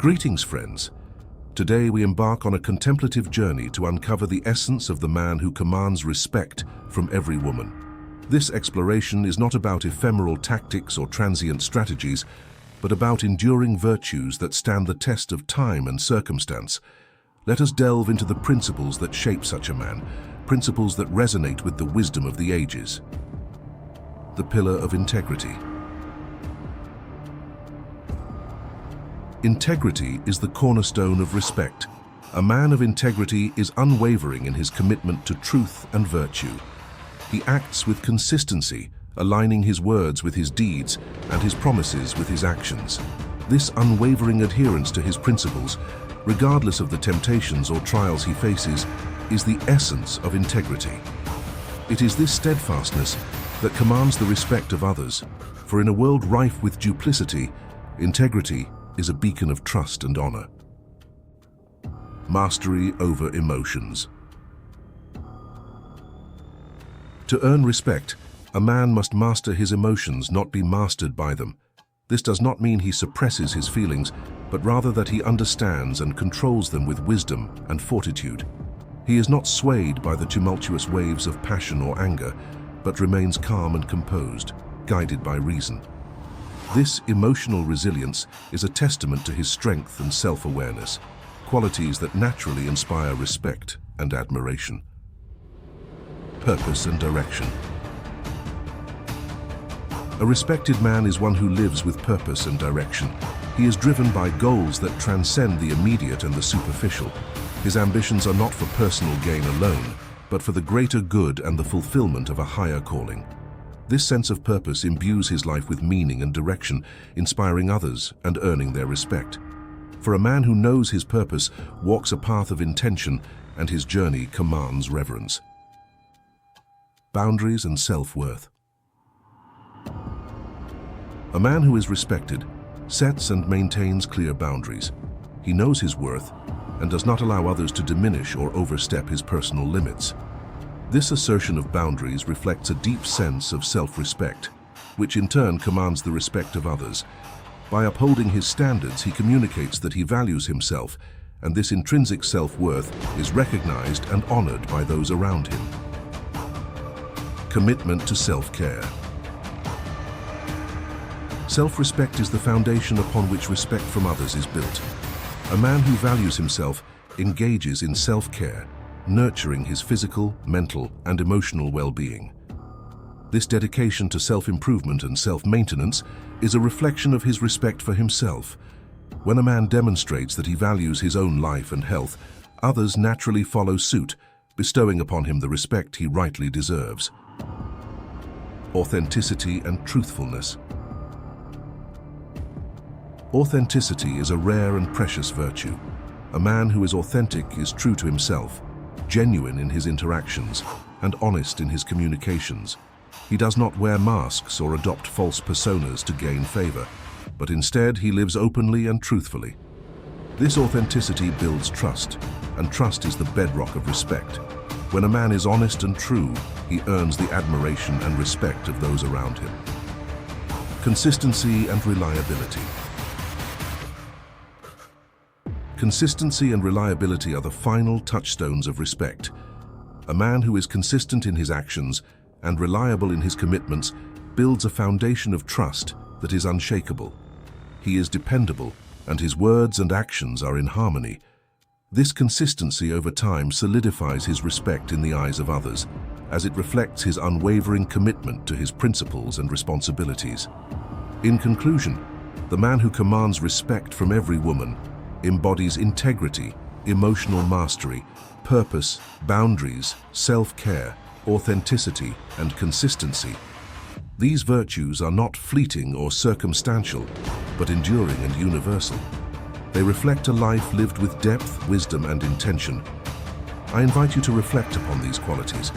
Greetings, friends. Today we embark on a contemplative journey to uncover the essence of the man who commands respect from every woman. This exploration is not about ephemeral tactics or transient strategies, but about enduring virtues that stand the test of time and circumstance. Let us delve into the principles that shape such a man, principles that resonate with the wisdom of the ages. The pillar of integrity. Integrity is the cornerstone of respect. A man of integrity is unwavering in his commitment to truth and virtue. He acts with consistency, aligning his words with his deeds and his promises with his actions. This unwavering adherence to his principles, regardless of the temptations or trials he faces, is the essence of integrity. It is this steadfastness that commands the respect of others, for in a world rife with duplicity, integrity is a beacon of trust and honor. Mastery over emotions. To earn respect, a man must master his emotions, not be mastered by them. This does not mean he suppresses his feelings, but rather that he understands and controls them with wisdom and fortitude. He is not swayed by the tumultuous waves of passion or anger, but remains calm and composed, guided by reason. This emotional resilience is a testament to his strength and self-awareness, qualities that naturally inspire respect and admiration. Purpose and direction. A respected man is one who lives with purpose and direction. He is driven by goals that transcend the immediate and the superficial. His ambitions are not for personal gain alone, but for the greater good and the fulfillment of a higher calling. This sense of purpose imbues his life with meaning and direction, inspiring others and earning their respect. For a man who knows his purpose walks a path of intention, and his journey commands reverence. Boundaries and self-worth. A man who is respected sets and maintains clear boundaries. He knows his worth and does not allow others to diminish or overstep his personal limits. This assertion of boundaries reflects a deep sense of self-respect, which in turn commands the respect of others. By upholding his standards, he communicates that he values himself, and this intrinsic self-worth is recognized and honored by those around him. Commitment to self-care. Self-respect is the foundation upon which respect from others is built. A man who values himself engages in self-care, nurturing his physical, mental, and emotional well-being. This dedication to self-improvement and self-maintenance is a reflection of his respect for himself. When a man demonstrates that he values his own life and health, others naturally follow suit, bestowing upon him the respect he rightly deserves. Authenticity and truthfulness. Authenticity is a rare and precious virtue. A man who is authentic is true to himself, genuine in his interactions, and honest in his communications. He does not wear masks or adopt false personas to gain favor, but instead he lives openly and truthfully. This authenticity builds trust, and trust is the bedrock of respect. When a man is honest and true, he earns the admiration and respect of those around him. Consistency and reliability. Consistency and reliability are the final touchstones of respect. A man who is consistent in his actions and reliable in his commitments builds a foundation of trust that is unshakable. He is dependable, and his words and actions are in harmony. This consistency over time solidifies his respect in the eyes of others, as it reflects his unwavering commitment to his principles and responsibilities. In conclusion, the man who commands respect from every woman embodies integrity, emotional mastery, purpose, boundaries, self-care, authenticity, and consistency. These virtues are not fleeting or circumstantial, but enduring and universal. They reflect a life lived with depth, wisdom, and intention. I invite you to reflect upon these qualities.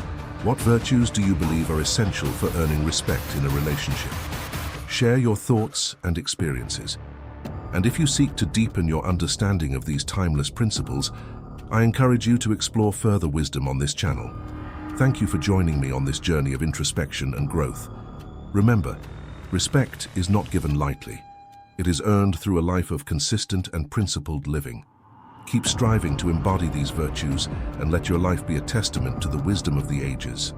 What virtues do you believe are essential for earning respect in a relationship? Share your thoughts and experiences. And if you seek to deepen your understanding of these timeless principles, I encourage you to explore further wisdom on this channel. Thank you for joining me on this journey of introspection and growth. Remember, respect is not given lightly. It is earned through a life of consistent and principled living. Keep striving to embody these virtues and let your life be a testament to the wisdom of the ages.